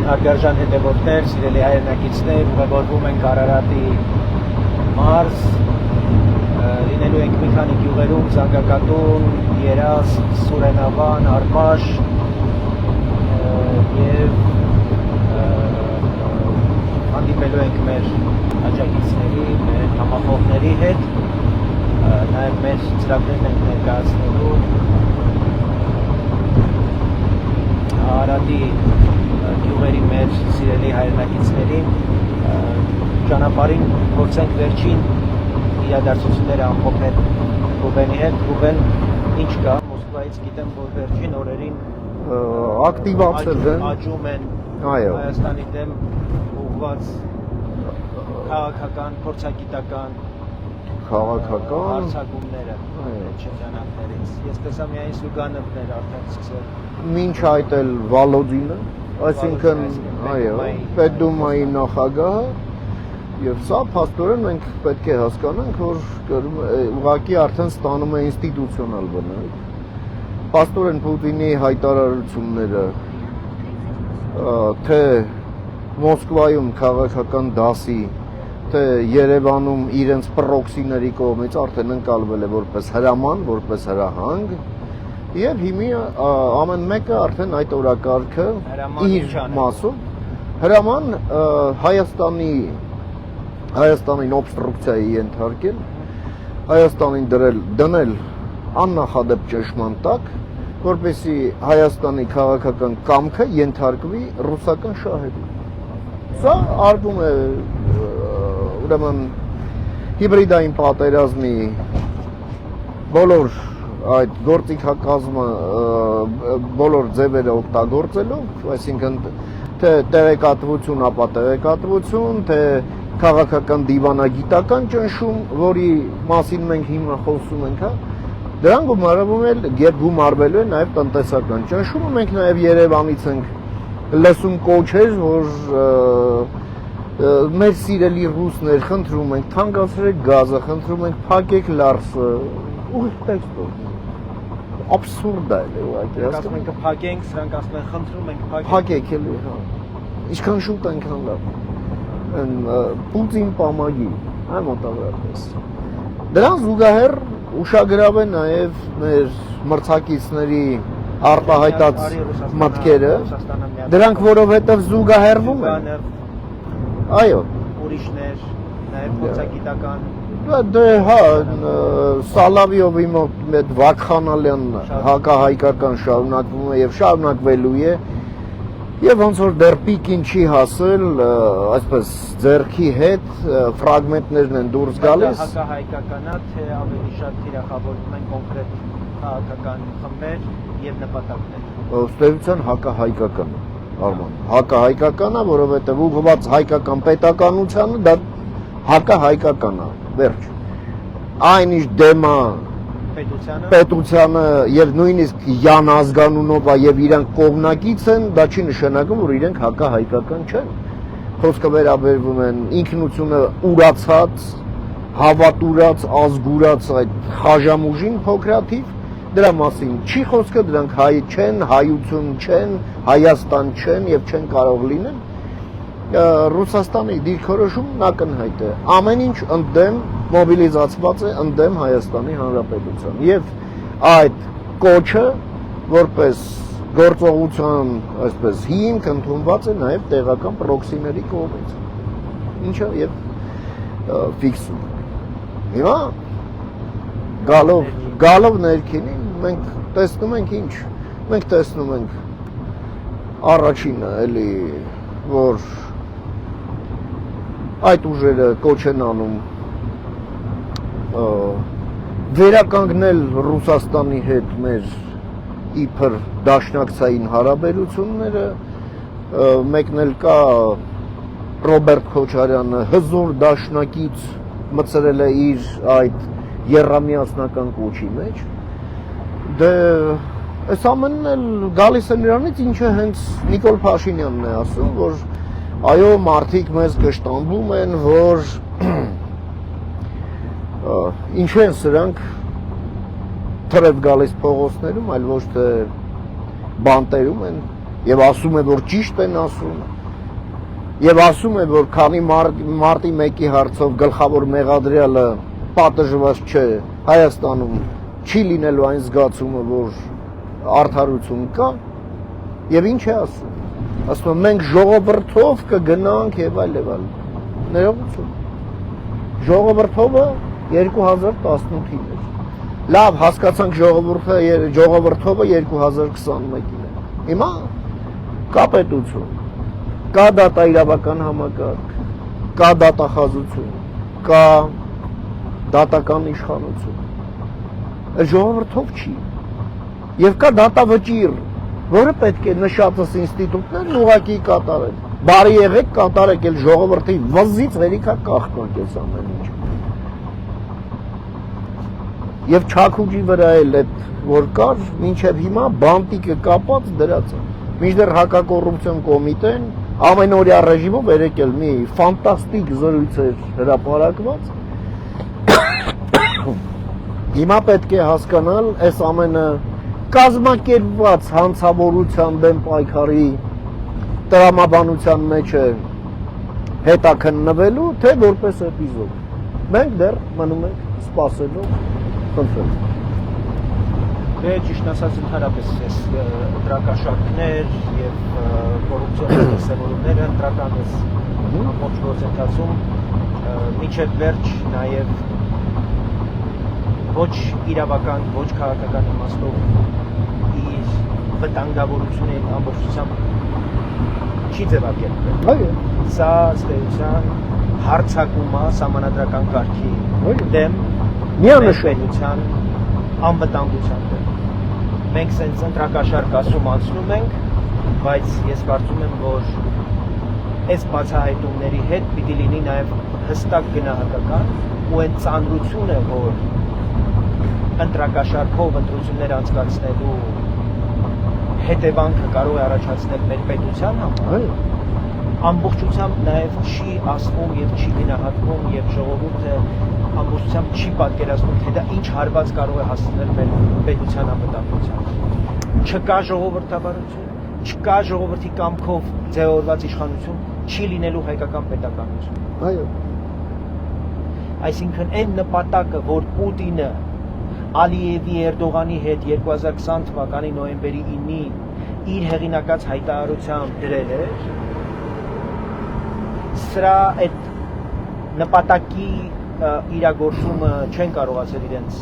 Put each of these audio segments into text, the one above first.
հարգարժան հետևորդներ, սիրելի հայրենակիցներ, ուղևորվում ենք Արարատի մարզ, լինելու ենք մի քանի գյուղերում, Զանգակատուն, Երաստ, Սուրենավան, Արմաշ և հանդիպելու ենք մեր աջակիցների, մեր համախոհների հետ, նաև մեր ծրագրերն ենք ներկայացնելու Արարատի գյուղերի մեր սիրելի հայրենակիցներին, ճանապարհին փորձենք վերջին իրադարձությունները ամփոփել Ռուբենի հետ։ Ռուբեն, ինչ կա Մոսկվայից, գիտեմ, որ վերջին օրերին ակտիվացել են, աճում են Հայաստանի դեմ ուղղված քաղաքական, փորձագիտական հարձակումները շրջանակներից։ Ես տեսա միայն Զուգանովներ արդեն սկսել։ Մինչ այդ էլ Վալոդինը, այսինքն Պետդումայի նախագահը, եւ սա փաստորեն մենք պետք է հասկանանք, որ ուղղակի արդեն ստանում է ինստիտուցիոնալ բնույթ։ Փաստորեն Պուտինի հայտարարությունները, թե Մոսկվայում քաղաքական դասի, թե Երևանում իրենց պրոքսիների կողմից արդեն ընկալվել է որպես հրաման, որպես հրահանգ, եւ հիմա ամեն մեկը արդեն այդ օրակարգը իր մասով հրաման Հայաստանին օբստրուկցիայի ենթարկել, Հայաստանին դնել աննախադեպ ճնշման տակ, որպեսզի Հայաստանի քաղաքական կամքը ենթարկվի ռուսական շահերի։ Սա արվում է ուրեմն հիբրիդային պատերազմի բոլոր այդ գործիքակազմը բոլոր ձևերը օգտագործելով, այսինքն թե տեղեկատվություն, ապա տեղեկատվություն, թե քաղաքական դիվանագիտական ճնշում, որի մասին մենք հիմա խոսում ենք, դրան գումարվելու է նաև տնտեսական ճնշումը։ Մենք նաև Երևանից ենք լսում կոչեր, որ մեր սիրելի ռուսներ, խնդրում ենք, թանկացրեք գազը, խնդրում ենք, փակեք լարսը, ուղիղ տեքստով։ Абսուրդ է, ուղղակի։ Ասում ենք փակենք, սրանք ասում են խնդրում ենք փակեք էլի, հա։ Ինչքան շուտ այնքան լավ։ Պուտին պամագի, այ մոտավորապես։ Դրան զուգահեռ ուշագրավ է նաև մեր մրցակիցների արտահայտած մտքերը, դրանք որովհետև զուգահեռվում են։ Այո, ուրիշներ, նաև փորձագիտական դե հա, Սալավիովի մոտ վակխանալյան հակահայկական շարունակվում է եւ շարունակվելու է եւ ոնց որ դեռ պիկին չի հասել, այսպես ձեռքի հետ ֆրագմենտներն են դուրս գալիս։ Հակահայկականա թե ավելի շատ թիրախավորվում են կոնկրետ քաղաքական խմբեր եւ նպատակներ։ Ըստ էության հակահայկական, Արման, հակահայկական է, որովհետեւ ուղղված հայկական պետականությանը դա հակահայկական է, վերջ։ Այնիշ դեմ է պետությանը եւ նույնիսկ յան ազգանունով է եւ իրանք կողմնակից են, դա չի նշանակում, որ իրենք հակահայկական չեն։ Խոսքը վերաբերվում են ինքնությունը ուրացած, հավատուրած, ազգուրած այդ խաժամուժին փոքրաթիվ, դրա մասին չի խոսքը, դրանք հայ չեն, հայություն չեն, Հայաստան չեն եւ չեն կարող լինել։ Ռուսաստանի դիրքորոշումն ակնհայտ է, ամեն ինչ ընդդեմ մոբիլիզացված է ընդդեմ Հայաստանի Հանրապետության եւ այդ կոչը որպես գործողության, այսպես հիմք ընդունված է նաեւ տեղական պրոքսիների կողմից, ինչը եւ ֆիքսում։ Հիմա գալով ներքինին մենք տեսնում ենք ինչ, մենք տեսնում ենք առաջինը էլի, որ այդ ուժերը կոչ են անում վերականգնել Ռուսաստանի հետ մեր իբր դաշնակցային հարաբերությունները, մեկն էլ կա Ռոբերտ Քոչարյանը հզոր դաշնակից մտցրել է իր այդ եռամիասնական կոչի մեջ, դե այս ամենն էլ գալիս է նրանից, ինչը հենց Նիկոլ Փաշինյանն է ասում, որ այո, մարդիկ մեզ կշտամբում են, որ ինչու են սրանք թրև գալիս փողոցներում, այլ ոչ թե բանտերում են եւ ասում է, որ ճիշտ են ասում, եւ ասում է, որ քանի մարտի 1-ի հարցով գլխավոր մեղադրյալը պատժված չէ, Հայաստանում չի լինելու այն զգացումը, որ արդարություն կա, եւ ինչ է ասում։ Ասում է մենք ժողովրդով կգնանք եւ այլ եւ այլ։ Ներողություն։ Ժողովրդովը 2018-ին էր։ Լավ, հասկացանք ժողովրդովը 2021-ին է։ Հիմա կա պետություն, կա դատաիրավական համակարգ, կա դատախազություն, կա դատական իշխանություն։ Ժողովրդով չի։ Եվ կա դատավճիռ, որը պետք է նշածս ինստիտուտներն ուղղակի կատարեն։ Բարի եղեք կատարեք, էլ ժողովրդի վզից վերիքա կախկանք այս ամեն ինչ։ Եվ Չաքուջի վրա էլ այդ որ կար, մինչև հիմա բանտիկը կապած դրած է։ Մինչդեռ հակակոռուպցիոն կոմիտեն ամենօրյա ռեժիմով երեկել մի ֆանտաստիկ զրույց էր հրապարակված։ Հիմա պետք է հասկանալ այս ամենը կազմակերպված հանցավորության դեմ պայքարի տրամաբանության մեջ է հետաքննվելու, թե որպես էպիզոդ։ Մենք դեռ մնում ենք սպասելով, խնդրել։ Դե ճիշտ ասած ընդհանրապես այս դրակաշարքներ եւ կոռուպցիոն դրսևորումները ընդրականս ամբողջ գործընթացում միջև վերջ նաեւ ոչ իրավական, ոչ քաղաքական իմաստով իր վտանգավորությունը ամբողջությամբ չի ձևակերպվել։ Այո։ Սա ստեյության հարցակումա սահմանադրական կարգի դեմ միանշանության անվտանգության դեմ։ Մենք սենց ընտրակաշարք ասում անցնում ենք, բայց ես կարծում եմ, որ այս բացահայտումների հետ պիտի լինի նաև հստակ գնահատական ու այն ծանրությունը, որ ընտրակաշարքով ընտրություններ անցկացնելու հետևանքը կարող է առաջացնել մեր պետության համար, ամբողջությամբ նաև չի ասվում եւ չի գնահատվում եւ ժողովուրդը ամբողջությամբ չի պատկերացնում, թե դա ինչ հարված կարող է հասցնել մեր պետության անվտանգությանը։ Չկա ժողովրդավարություն, չկա ժողովրդի կամքով ձևավորված իշխանություն, չի լինելու հայկական պետականություն։ Այո։ Այսինքն այն նպատակը, որ Պուտինը Ալիևի Էրդողանի հետ 2020 թվականի նոյեմբերի 9-ին իր հեղինակած հայտարարությամբ դրել էր, սրա այդ նպատակի իրագործումը չեն կարողացել իրենց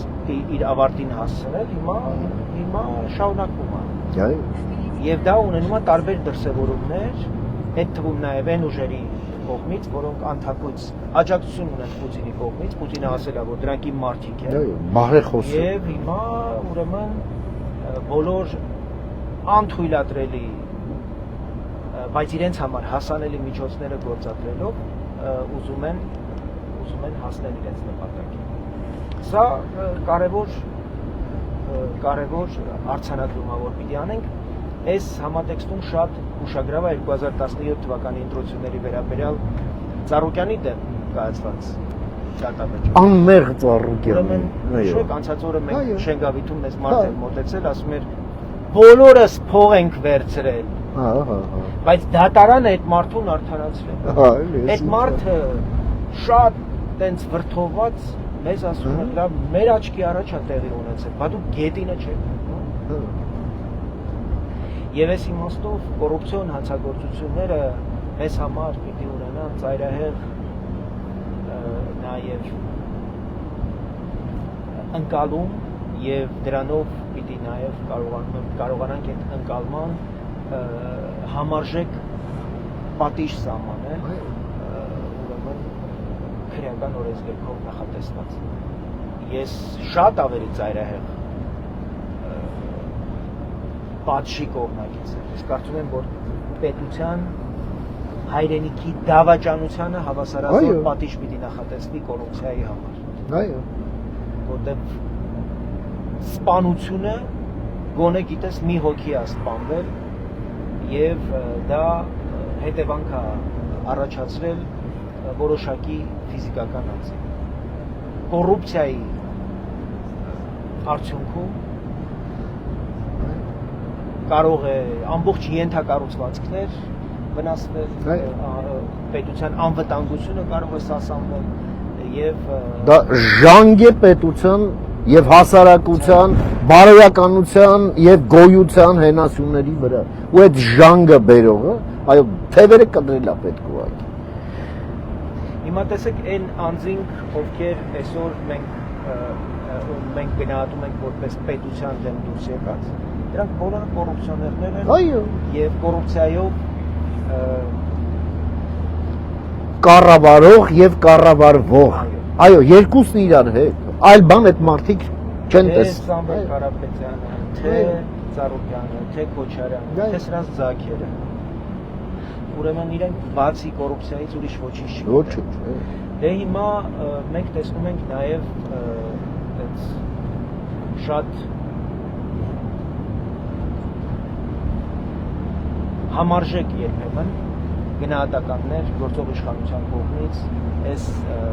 իր ավարտին հասցնել, հիմա շարունակվում է։ Եվ դա ունենում է տարբեր դրսևորումներ, այդ թվում նաև այն ուժերի կողմից, որոնք անթակույց աջակցություն ունեն Պուտինի կողմից, Պուտինը ասել է, որ դրանք իմ մարդիկ են։ Բարեխոս։ Եվ հիմա ուրեմն բոլոր անթույլատրելի, բայց իրենց համար հասանելի միջոցները գործադրելով ուզում են հասնել իրենց նպատակին։ Սա կարևոր արձանագրում է, որ պիտի անենք։ Այս համատեքստում շատ ուշագրավ է 2017 թվականի ընտրությունների վերաբերյալ Ծառուկյանի դեմ կայացված դատավճիռ։ Անմեղ Ծառուկյան։ Շուտ անցած օրը մենք Շենգավիթում մեզ մարդ էր մոտեցել, ասում էր բոլորս փող ենք վերցրել։ Բայց դատարանը այդ մարդուն արդարացրել։ Այդ մարդը շատ տենց վրթոված մեզ ասում է, լավ, մեր աչքի առաջ է տեղի ունեցել, բա դու գետինը չեք։ Եվ այս իմաստով կոռուպցիոն հանցագործությունները մեզ համար պիտի ունենան ծայրահեղ նաև ընկալում եւ դրանով պիտի նաև կարողանանք այդ ընկալման համարժեք պատիժ սահմանել, ուրեմն քրեական օրենսգրքով նախատեսված։ Ես շատ ավելի ծայրահեղ պատժի կողմնակից եմ։ Ես կարծում եմ, որ պետության հայրենիքի դավաճանությանը հավասարազոր պատիժ պիտի նախատեսվի կոռուպցիայի համար։ Այո։ Որտեղ սպանությունը գոնե գիտես մի հոգի է սպանվել եւ դա հետևանք է առաջացրել որոշակի ֆիզիկական անձի։ Կոռուպցիայի արդյունքում կարող է ամբողջ ենթակառուցվածքներ վնասվել, պետության անվտանգությունը կարող է սասանվել եւ դա ժանգ է պետության եւ հասարակության բարոյականության եւ գոյության հենասյուների վրա ու այդ ժանգը բերողը այո թևերը կտրելա պետք ուղղակի հիմա տեսեք այն անձինք ովքեր այսօր մենք գնահատում ենք որպես պետության դեմ դուրս եկած դրանք բոլորը կոռուպցիոներներ են այո եւ կոռուպցիայով կառավարող եւ կառավարվող այո երկուսն իրար հետ այլ բան այդ մարդիկ չեն թե տես Սամվել Կարապետյանը թե Ծառուկյանը թե Քոչարյանը թե սրանց ձագերը ուրեմն իրենք բացի կոռուպցիայից ուրիշ ոչինչ չի ոչինչ դե հիմա մենք տեսնում ենք նաեւ այդ շատ համարժեք երբեմն գնահատականներ գործող իշխանության կողմից այս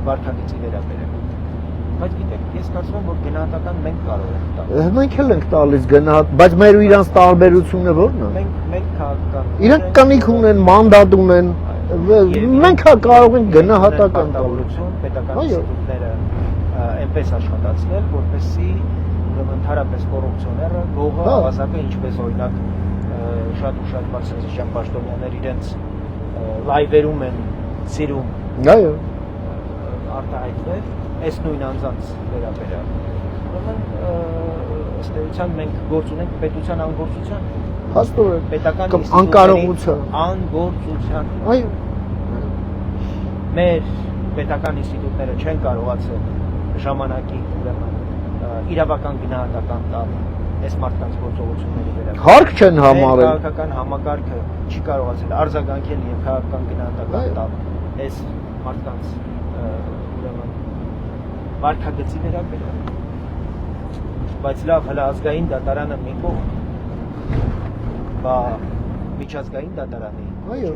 վարքագծի վերաբերյալ բայց գիտեք ես կարծում եմ որ գնահատական մենք կարող ենք տալ մենք էլ ենք տալիս գնահատ բայց մեր ու իրանց տարբերությունը ո՞րն է մենք քաղաքական իրանք կնիք ունեն մանդատ ունեն մենք կարող ենք գնահատական տալ պետական ինստիտուտները այնպես աշխատացնել որպեսզի ընդհանրապես կոռուպցիոները գողը ավազակը ինչպես օրինակ շատ ու շատ բարձրացիան պաշտոնյաներ իրենց լայվերում են սիրում այո արտահայտվել այս նույն անձանց վերաբերյալ ուրեմն ըստ էության մենք գործ ունենք պետության անգործության հաստորեն պետական անկարողության անգործության այո մեր պետական ինստիտուտները չեն կարողացել ժամանակի ուրեմն իրավական գնահատական տալ այս մարդկանց գործողությունների վերաբերյալ հարկ չեն համարել քաղաքական համակարգը չի կարողացել արձագանքել եւ քաղաքական գնահատական տալ այս մարդկանց ուրեմն վարքագծի վերաբերյալ բայց լավ հələ ազգային դատարանը մի կողմ բա միջազգային դատարանի այո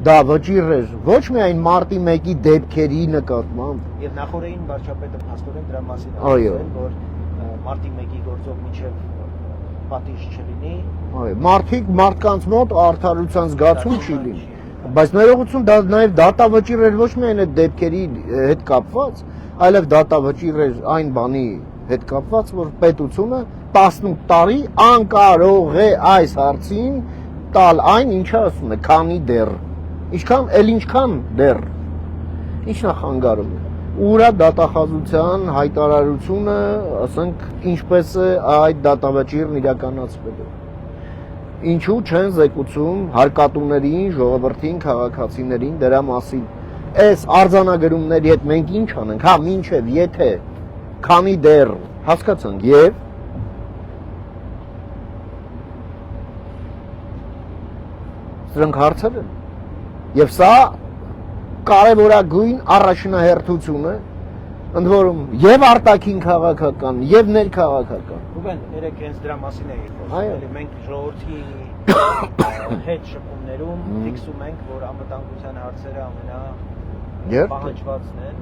դա վճիռ է ոչ միայն մարտի 1-ի դեպքերի նկատմամբ եւ նախորդին վարչապետը փաստորեն դրա մասին ասել որ մարտի 1-ի գործով միջև պատիժ չլինի այո մարդիկ մարդկանց մոտ արդարության զգացում չի լինի բայց ներողություն դա նաև դատավճիռ էր ոչ միայն այդ դեպքերի հետ կապված այլև դատավճիռ էր այն բանի հետ կապված որ պետությունը 18 տարի անկարող է այս հարցին տալ այն ինչը ասում է քանի դեռ ինչքան դեռ ինչն է խանգարում ուրա դատախազության հայտարարությունը ասենք ինչպես է այդ դատավճիռն իրականացվելու ինչու չեն զեկուցում հարկատուներին ժողովրդին քաղաքացիներին դրա մասին այս արձանագրումների հետ մենք ինչ անենք հա մինչև եթե քանի դեռ հասկացանք եւ սրանք հարցեր են եւ սա կարևորագույն առաջնահերթություն է ընդ որում եւ արտաքին քաղաքական եւ ներքաղաքական Ռուբեն երեք հենց դրա մասին է խոսել մենք ժողովրդի հետ շփումներում ֆիքսում ենք որ անվտանգության հարցերը ամենապահանջվածն են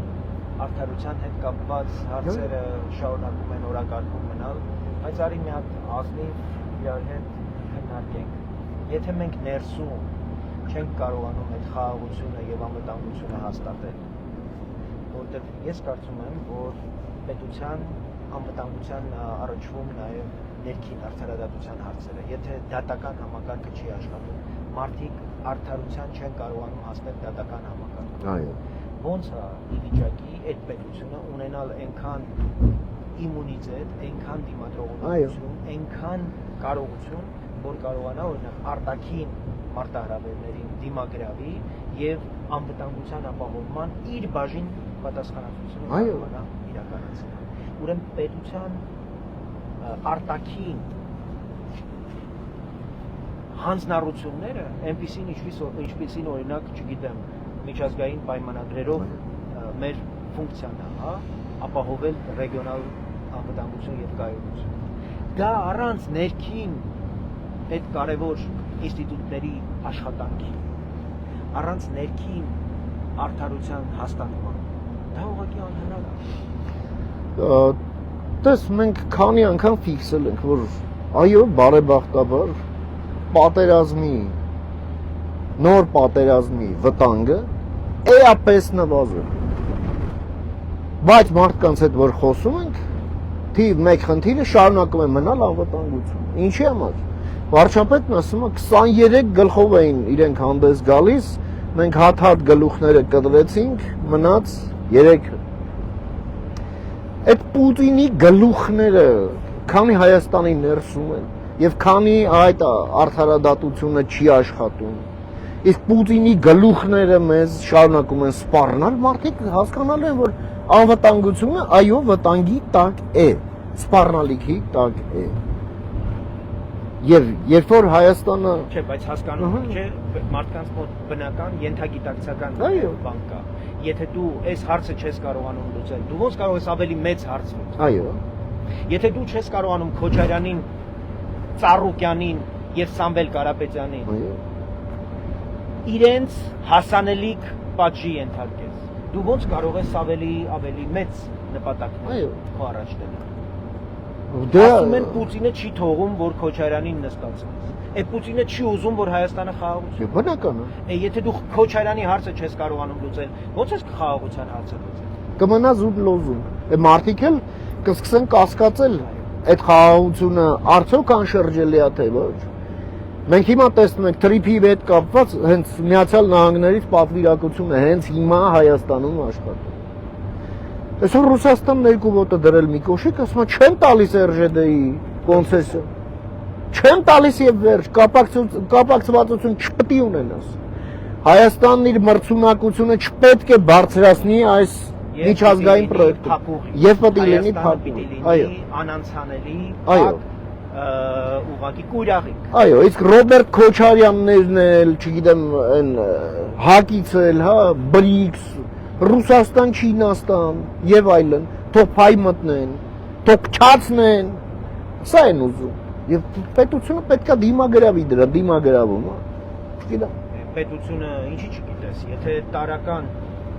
արդարության հետ կապված հարցերը շարունակում են օրակարգում մնալ բայց արի մի հատ ազնիվ իրար հետ քննարկենք եթե մենք ներսում չենք կարողանում այդ խաղաղությունը եւ անվտանգությունը հաստատել որտեղ ես կարծում եմ որ պետության անվտանգության առաջվում նաեւ ներքին արդարադատության հարցերը եթե դատական համակարգը չի աշխատում մարդիկ արդարության չեն կարողանում հասնել դատական համակարգ այո ոնց է ի վիճակի այդ պետությունը ունենալ այնքան իմունիտետ այնքան դիմադրողություն այնքան կարողություն որ կարողանա օրինակ արտաքին մարտահրավերներին դիմագրավի եւ անվտանգության ապահովման իր բաժին պատասխանատվությունը կարողանա իրականացնել ուրեմն պետության արտաքին հանձնառությունները ինչպիսին օրինակ չգիտեմ միջազգային պայմանագրերով մեր ֆունկցիան է հա ապահովել ռեգիոնալ անվտանգություն եւ կայունություն դա առանց ներքին այդ կարևոր ինստիտուտների աշխատանքի առանց ներքին արդարության հաստատման դա ուղղակի անհնար է դες մենք քանի անգամ ֆիքսել ենք որ այո բարեբախտաբար պատերազմի նոր պատերազմի վտանգը էապես նվազել։ Բայց մարդկանց հետ որ խոսում ենք, թիվ 1 խնդիրը շարունակում է մնալ անվտանգություն։ Ինչի համար։ Վարչապետն ասում է 23 գլխով էին իրենք հանդես գալիս, մենք հատ-հատ գլուխները կտրեցինք, մնաց 3-ը։ Այդ Պուտինի գլուխները քանի Հայաստանի ներսում են եւ քանի այդ արդարադատությունը չի աշխատում։ Իսկ Պուտինի գլուխները մեզ շարունակում են սպառնալ, մարդիկ հասկանալու են, որ անվտանգությունը այո վտանգի տակ է, սպառնալիքի տակ է։ Եվ երբ որ Հայաստանը Չէ, բայց հասկանում եք, չէ, մարդկանց մոտ բնական ենթագիտակցական բան կա։ Եթե դու այս հարցը չես կարողանում լուծել, դու ոնց կարող ես ավելի մեծ հարց լուծել։ այո, Եթե դու չես կարողանում Քոչարյանին, Ծառուկյանին եւ Սամվել Կարապետյանին իրենց հասանելիք պատժի ենթարկես, դու ոնց կարող ես ավելի մեծ նպատակներ քո առաջ դնել։ Ասում են Պուտինը չի թողում, որ Քոչարյանին նստացնես։ Այդ Պուտինը չի ուզում, որ Հայաստանը խաղաղություն։ բնական է։ Եթե դու Քոչարյանի հարցը չես կարողանում լուծել, ո՞նց ես խաղաղության հարցը լուծել։ Կմնա զուտ լոզունգ։ Այդ մարդիկ էլ կսկսեն կասկածել այդ խաղաղությունը արդյոք անշրջելի է թե ոչ։ Մենք հիմա տեսնում ենք թրիփի հետ կապված հենց Միացյալ Նահանգներից պատվիրակությունը հենց հիմա Հայաստանում աշխատում։ Այսօր Ռուսաստանն 2 ոտը դրել մի կոշիկ, ասում է չեմ տալիս RЖD-ի կոնցեսիոն։ Չեմ տալիս եւ վերջ, կապակցվածություն չպետք է ունենաս։ Հայաստանն իր մրցունակությունը չպետք է բարձրացնի այս միջազգային պրոյեկտը։ Եվ պետք է լինի փակուղի։ Այո, անանցանելի, այո, ուղղակի կուրյաղիկ։ Այո, իսկ Ռոբերտ Քոչարյաններն էլ, չգիտեմ, այն հակից էլ, հա, BRICS, Ռուսաստան, Չինաստան եւ այլն, թող փայ մտնեն, թող փչացնեն, սա են ուզում։ Եվ պետությունը պետքա դիմագրավի դրա, դիմագրավում, հա։ Չգիտեմ։ Պետությունը ինչի չգիտես, եթե տարական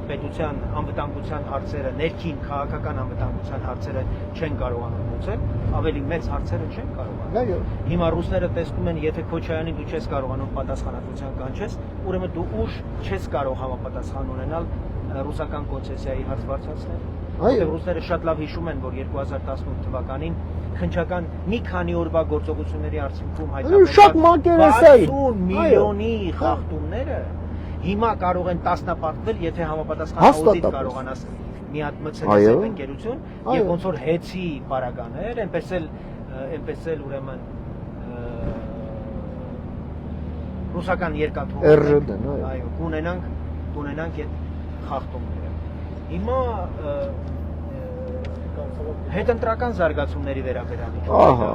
պետության անվտանգության հարցերը, ներքին քաղաքական անվտանգության հարցերը չեն կարողանում լուծել, ավելի մեծ հարցերը չեն կարողանում։ Այո։ Հիմա ռուսները տեսնում են, եթե Քոչարյանին դու չես կարողանում պատասխանատվության կանչես, ուրեմն դու ուշ չես կարող համապատասխան ունենալ ռուսական կոնցեսիայի հարց բարձրացնել։ Այո։ Ռուսները շատ լավ հիշում են, որ 2018 թվականին քննչական մի քանի օրվա գործողությունների արդյունքում շատ մակերեսային 60 միլիոնի խախտումները հիմա կարող են տասնապատվել, եթե համապատասխան աուդիտ կարողանաս մի հատ մցել այս ընկերություն եւ ոնց որ հեցի պարագաներ, այնպես էլ ուրեմն ռուսական երկաթուղիներ, այո, կունենանք այդ խախտումները։ Հիմա հետընտրական զարգացումների վերաբերյալ ահա,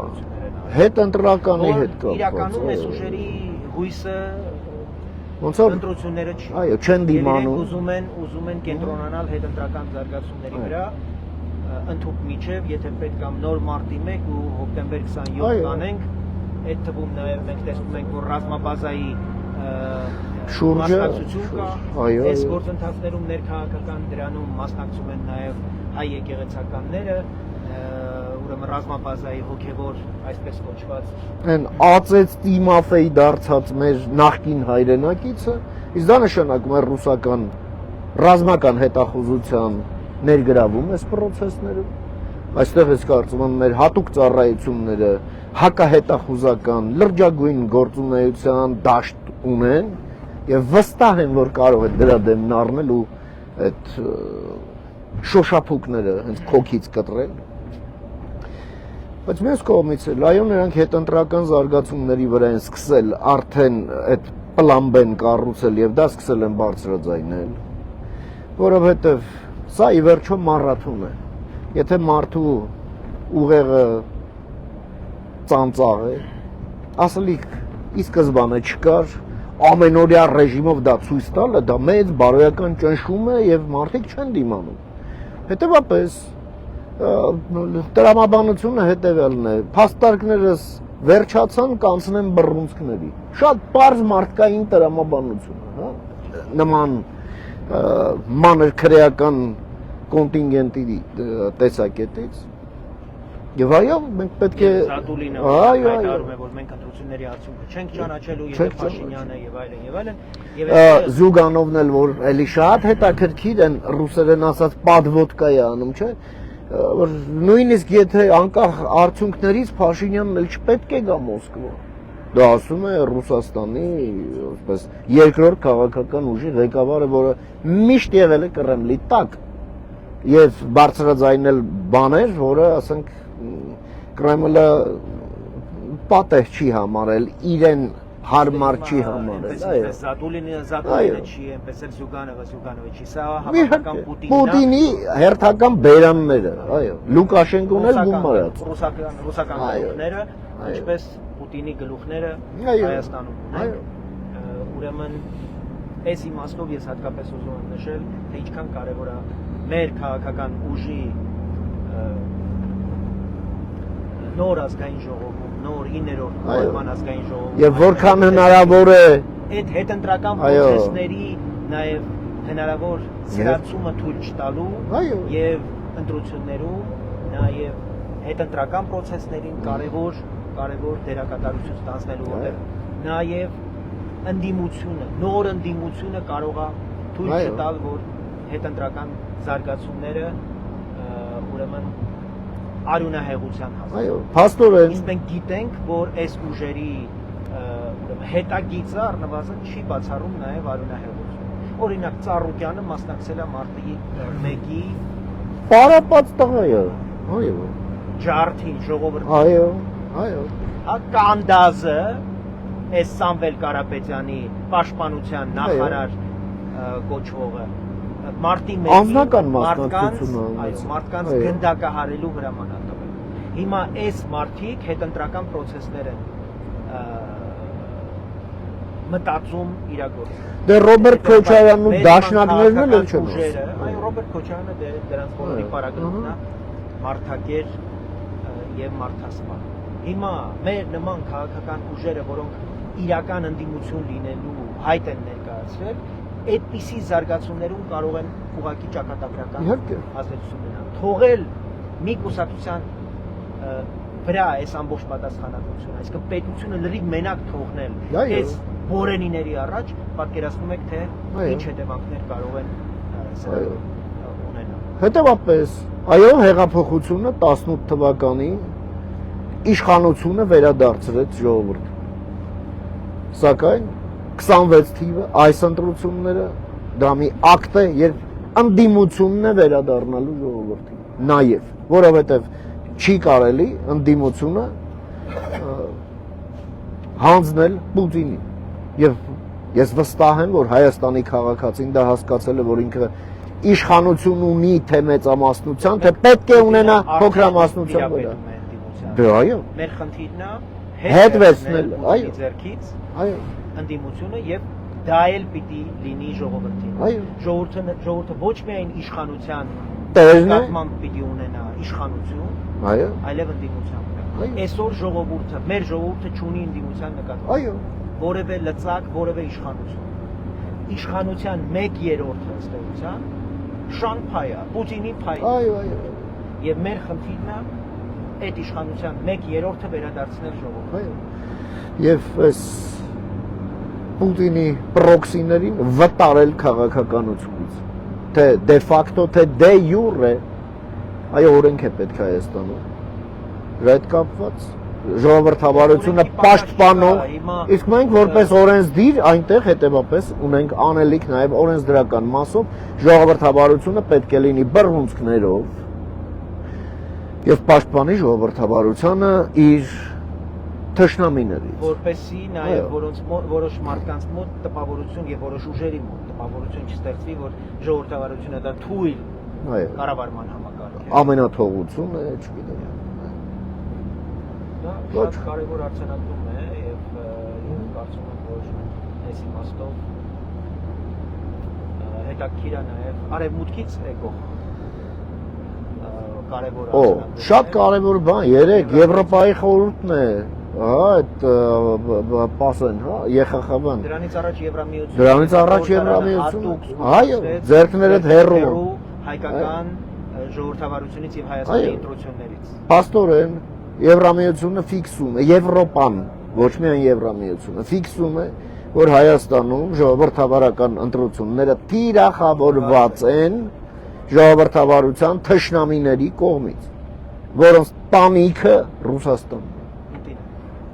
հետընտրականի հետ կապված։ Իրականում այս ուժերի հույսը ոնց որ ընտրությունները չի։ Այո, չեն դիմանում։ Ուզում են կենտրոնանալ հետընտրական զարգացումների վրա, ընդհուպ միջև, եթե պետք է նոր մարտի 1 ու հոկտեմբեր 27 կանենք, այդ թվում նաև մենք տեսնում ենք, որ ռազմաբազայի մասնակցություն կա, այս գործընթացներում ներքաղաքական դրանում մասնակցում են նաև հայ եկեղեցականները, ուրեմն ռազմաբազայի հոգևոր, այսպես կոչված այն ածեց Տիմոֆեյ դարձած մեր նախկին հայրենակիցը, իսկ դա նշանակում է ռուսական ռազմական հետախուզության ներգրավում այս process-ներում։ Այստեղ ես կարծում եմ մեր հատուկ ծառայությունները հակահետախուզական լրջագույն գործունեության դաշտ ունեն եւ վստահ եմ, որ կարող է դրա դեմն առնել ու այդ շոշափուկները հենց քոքից կտրել։ Բայց մյուս կողմից էլ, այո, նրանք հետընտրական զարգացումների վրա են սկսել արդեն այդ պլան B-ն կառուցել եւ դա սկսել են բարձրաձայնել, որովհետեւ սա ի վերջո մարաթոն է։ Եթե մարդու ուղեղը ծանծաղ է, ասելիք ի սկզբանե չկար, ամենօրյա ռեժիմով դա ցույց տալը, դա մեծ բարոյական ճնշում է եւ մարդիկ չեն դիմանում։ Հետևաբար տրամաբանությունը հետևյալն է, փաստարկներս վերջացան կանցնեն բռունցքների։ Շատ պարզ մարդկային տրամաբանություն, հա, նման մանր քրեական կոնտինգենտի տեսակետից։ Եվ այո, մենք պետք է Զատուլինը այո, հայտարարում է, որ մենք ընտրությունների արդյունքը չենք ճանաչելու, եւ Փաշինյանը եւ այլն եւ այլն։ Զուգանովն էլ որ էլի շատ հետաքրքիր են ռուսերեն ասած падվոդկա է անում, չէ՞։ Որ նույնիսկ եթե անկախ արդյունքներից Փաշինյանն էլ չպետք է գա Մոսկվա։ Դա ասում է Ռուսաստանի, այսպես, երկրորդ քաղաքական ուժի ղեկավարը, որը միշտ եղել է Կրեմլի տակ եւ բարձրաձայնել բաներ, որը, ասենք, Կրեմլը պատեհ չի համարել, իրեն հարմար չի համարել, այո։ Զատուլինը չի, այնպես էլ Զյուգանովը չի, սա հավաքական Պուտինի հերթական բերանները, այո, Լուկաշենկոն էլ գումարած։ Ռուսական գլուխները, ինչպես Պուտինի գլուխները Հայաստանում ունեն։ Ուրեմն այս իմաստով ես հատկապես ուզում եմ նշել, թե ինչքան կարևոր է մեր քաղաքական ուժի նոր ազգային ժողովում, նոր 9-րդ նորմալ ազգային ժողովում։ Եվ որքան հնարավոր է այդ հետընտրական process-ների նաև հնարավոր ծրացումը թույլ չտալու եւ ընտրություններում նաև հետընտրական process-ներին կարևոր դերակատարություն ստանձնելու որտեղ նաև ընդդիմությունը, նոր ընդդիմությունը կարող է թույլ չտալ, որ հետընտրական զարգացումները ուրեմն արյունահեղության հասնեն։ Այո, փաստորեն։ Իսկ մենք գիտենք, որ այս ուժերի հետագիծը առնվազն չի բացառում նաև արյունահեղություն։ Օրինակ Ծառուկյանը մասնակցել է մարտի 1-ի պարապած տղայը։ Այո։ Ջարդին ժողովրդի։ Այո։ Կանդազը այս Սամվել Կարապետյանի պաշտպանության նախարար կոչվողը մարտի 1-ին մարդկանց գնդակահարելու հրամանատար։ Հիմա այս մարդիկ հետընտրական process-ներ են մտածում իրագործել։ Դե Ռոբերտ Քոչարյանն ու դաշնակներն էլ չեն ասում։ Այո, Ռոբերտ Քոչարյանը դրանց բոլորի պարագլուխն է, մարդակեր եւ մարդասպան։ Հիմա մեր նման քաղաքական ուժերը, որոնք իրական ընդդիմություն լինելու հայտ են ներկայացրել, այդպիսի զարգացումներում կարող են ուղղակի ճակատագրական ազդեցություն ունենալ։ Թողել մի կուսակցության վրա այս ամբողջ պատասխանատվությունը, այսինքն պետությունը լրիվ մենակ թողնել այս բորենիների առաջ, պատկերացնում եք, թե ինչ հետևանքներ կարող են ունենալ։ Հետևաբար, այո, հեղափոխությունը 18 թվականին իշխանությունը վերադարձրեց ժողովրդին։ Սակայն 26 թիվը այս ընտրությունները դա մի ակտ է, երբ ընդդիմությունն է վերադառնալու ժողովրդին։ Նաև, որովհետև չի կարելի ընդդիմությունը հանձնել Պուտինին։ Եվ ես վստահ եմ, որ Հայաստանի քաղաքացին դա հասկացել է, որ ինքը իշխանություն ունի թե մեծամասնության, թե պետք է ունենա փոքրամասնության վրա։ Դե այո։ Մեր խնդիրն է հետ վերցնել, այո, ձեռքից այո, ընդդիմությունը եւ դա էլ պիտի լինի ժողովրդին։ Այո։ Ժողովուրդը ոչ միայն իշխանության տերն է, նկատմամբ պիտի ունենա իշխանություն, այո, այլև ընդդիմության վրա։ Այո։ Այսօր ժողովուրդը, մեր ժողովուրդը չունի ընդդիմության նկատմամբ։ այո, Որևէ լծակ, որևէ իշխանություն։ Իշխանության 1/3-ը ըստ էության Շանփայ է, Պուտինի փայ։ այո, այո, Եվ մեր խնդիրն է այդ իշխանության 1/3-ը վերադարձնել ժողովրդին։ այո։ Եվ այս Պուտինի պրոքսիներին վտարել քաղաքականությունից, թե դե ֆակտո, թե դե յուրե, այո, օրենք է պետք Հայաստանում, դրա հետ կապված ժողովրդավարությունը պաշտպանող, իսկ մենք որպես օրենսդիր այնտեղ հետևապես ունենք անելիք նաև օրենսդրական մասով, ժողովրդավարությունը պետք է լինի բռունցքներով եւ պաշտպանի ժողովրդավարությունը իր թշնամիներից, որպեսզի նաև որոշ մարդկանց մոտ տպավորություն եւ որոշ ուժերի մոտ տպավորություն չստեղծվի, որ ժողովրդավարությունը դա թույլ կառավարման համակարգ է։ Ամենաթողությունը, չգիտեմ։ Դա շատ կարևոր արձանագրում է եւ կարծում եմ, որ այս իմաստով հետաքրքիր է նաև արևմուտքից եկող կարևոր արձանագրում։ Շատ կարևոր բան, երեք Եվրոպայի խորհուրդն է, այդ պասեն, ԵԽԽՎ-ն։ Դրանից առաջ Եվրամիությունը։ Դրանից առաջ Եվրամիությունը։ Այո, ձեռքներդ հեռու հայկական ժողովրդավարությունից եւ Հայաստանի ընտրություններից։ Փաստորեն Եվրամիությունը ֆիքսում է, Եվրոպան, ոչ միայն Եվրամիությունը, ֆիքսում է, որ Հայաստանում ժողովրդավարական ընտրությունները թիրախավորված են ժողովրդավարության թշնամիների կողմից, որոնց տանիքը Ռուսաստանն է։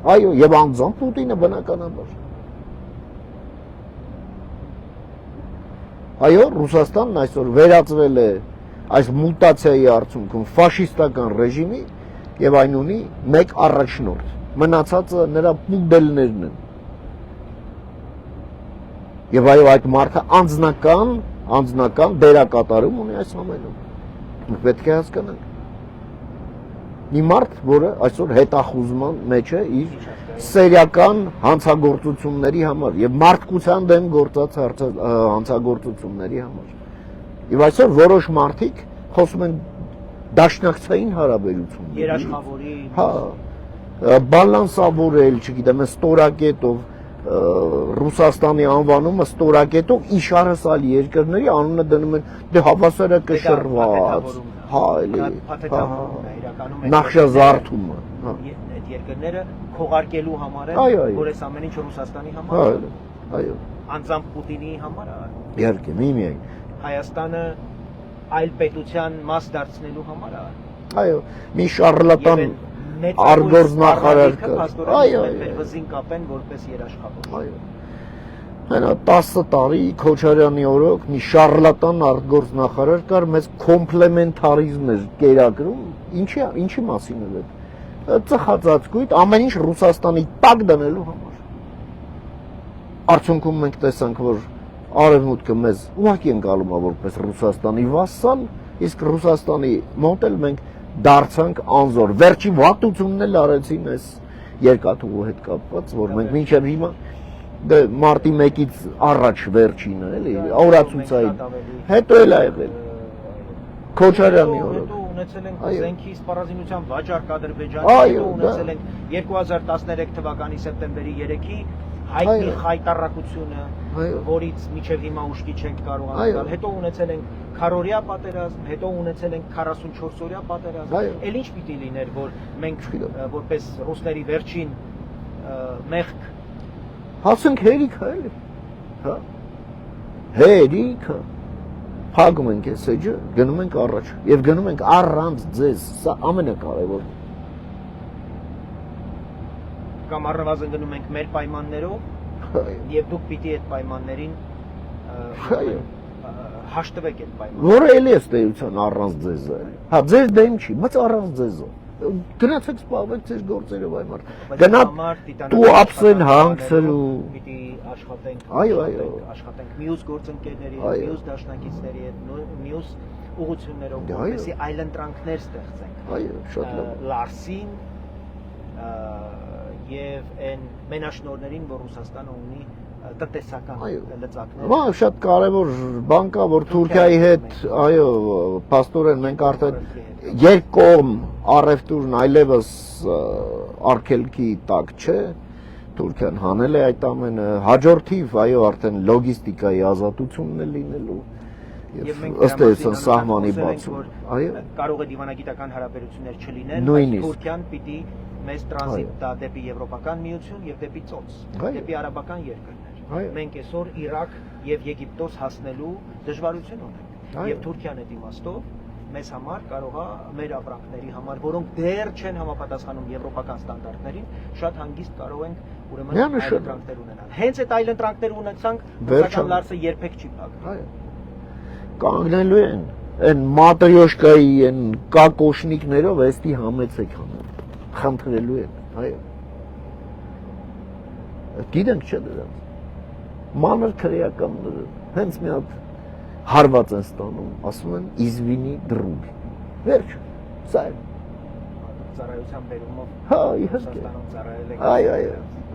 Այո, եւ անձամբ Պուտինը բնականաբար։ Այո, Ռուսաստանն այսօր վերածվել է այս մուտացիայի արդյունքում ֆաշիստական ռեժիմի եւ այն ունի մեկ առաջնորդ, մնացածը նրա պուդելներն են։ Եվ այո, այդ մարդը անձնական դերակատարում ունի այս ամենում։ Մենք պետք է հասկանանք։ Մի մարդ, որը այսօր հետախուզման մեջ է իր սերիական հանցագործությունների համար եւ մարդկության դեմ գործած հանցագործությունների համար։ Եվ այսօր որոշ մարդիկ խոսում են դաշնակցային հարաբերությունների։ Երաշխավորի։ Հա, բալանսավորել, չգիտեմ, ստորակետով Ռուսաստանի անվանումը ստորակետով իշարասալ երկրների անունը դնում են դե հավասարակշռված, հա, էլի, նախշազարդումը, հա։ Այդ երկրները քողարկելու համար են, որ այս ամեն ինչ Ռուսաստանի համար է։ Այո։ Անձամբ Պուտինի համար է։ Իհարկե, միմիայն։ Հայաստանը այլ պետության մաս դարձնելու համար է։ Այո, մի շարլատան արգորձնախարար կա։ Այո, վզին կապեն որպես երաշխավոր։ Այո։ Հենա 10 տարի Քոչարյանի օրոք մի շարլատան արգորձնախարար կար, մեծ կոմպլեմենտարիզմ էր կերակրում, ինչի մասին է դա։ Ծխածածկույթ ամեն ինչ Ռուսաստանի տակ դնելու համար։ Արդյունքում մենք տեսանք, որ Արևմուտքը մեզ ուղղակի ընկալում է որպես Ռուսաստանի վասալ, իսկ Ռուսաստանի մոտ էլ մենք դարձանք անզոր։ Վերջի վատությունն էլ արեցին այս երկաթուղու հետ կապված, որ մենք մինչև հիմա դե մարտի 1-ից առաջ վերջինը էլի օրացուցային։ Հետո էլ ա եղել Քոչարյանի օրոք։ Հետո ունեցել ենք զենքի սպառազինության վաճառք Ադրբեջանի, հետո ունեցել ենք 2013 թվականի սեպտեմբերի 3-ի հայտնի խայտառակությունը, որից միջև հիմա ուշքի չենք կարող անցնել։ Հետո ունեցել ենք քարորյա պատերազմ, հետո ունեցել ենք 44-օրյա պատերազմ։ Էլ ինչ պիտի լիներ, որ մենք որպես ռուսների վերջին մեղք հասնենք հերիքը էլի։ Հա։ Հերիքը։ Փակում ենք այս էջը, գնում ենք առաջ եւ գնում ենք առանց ձեզ, սա ամենակարևորն է։ Կամ առնվազն գնում ենք մեր պայմաններով եւ դուք պիտի այդ պայմաններին հաշտվեք այդ պայմանները։ Որը էլի է ստեյության առանց ձեզ է։ Հա, ձեր դեմ չի, բայց առանց ձեզ է։ Գնացեք զբաղվեք ձեր գործերով այ մարդ։ Գնա դու ապսեն հանգցելու։ Պիտի աշխատենք։ Այո, աշխատենք մյուս գործընկերների հետ, մյուս դաշնակիցների հետ, մյուս ուղղություններով, որպեսզի այլընտրանքներ ստեղծենք։ Այո, շատ լավ։ Լարսին եւ այն մենաշնորհներին, որ Ռուսաստանը ունի տնտեսական լծակներ։ Հա, շատ կարևոր բան կա, որ Թուրքիայի հետ, այո, փաստորեն մենք արդեն երկկողմ առևտուրն այլևս արգելքի տակ չէ։ Թուրքիան հանել է այդ ամենը, հաջորդիվ, այո, արդեն լոգիստիկայի ազատությունն է լինելու։ Եվ ըստ էության սահմանի բացում։ Այո։ Կարող է դիվանագիտական հարաբերություններ չլինեն, բայց Թուրքիան պիտի մեզ տրանզիտ տա դեպի Եվրոպական միություն եւ դեպի ծոց, դեպի արաբական երկրներ։ Մենք այսօր Իրաք եւ Եգիպտոս հասնելու դժվարություն ունենք։ Եվ Թուրքիան այդ իմաստով մեզ համար կարող է մեր ապրանքների համար, որոնք դեռ չեն համապատասխանում եվրոպական ստանդարտներին, շատ հանգիստ կարող ենք ուրեմն այլընտրանքներ ունենալ։ Հենց այդ այլընտրանքներ ունեցանք, ռուսական լարսը երբեք չի փակվի։ Կանգնելու են այն մատրյոշկայի այն կակոշնիկներով էստի համեցեք հանում, խնդրելու են, այո։ Գիտենք չէ դրանց։ Մանր քրեականները հենց մի հատ հարված են ստանում, ասում են իզվինի դրուգ։ Վերջ, սա է։ Ծառայության բերումով։ Հա, իհարկե։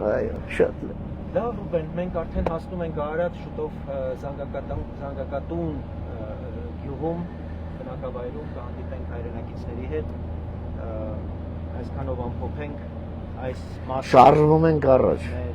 Այո, շատ լավ։ Լավ, Ռուբեն, մենք արդեն հասնում ենք Արարատ, շուտով Զանգակատուն գյուղում, բնակավայրում կհանդիպենք հայրենակիցների հետ, այսքանով ամփոփենք այս մասը։ Շարժվում ենք առաջ։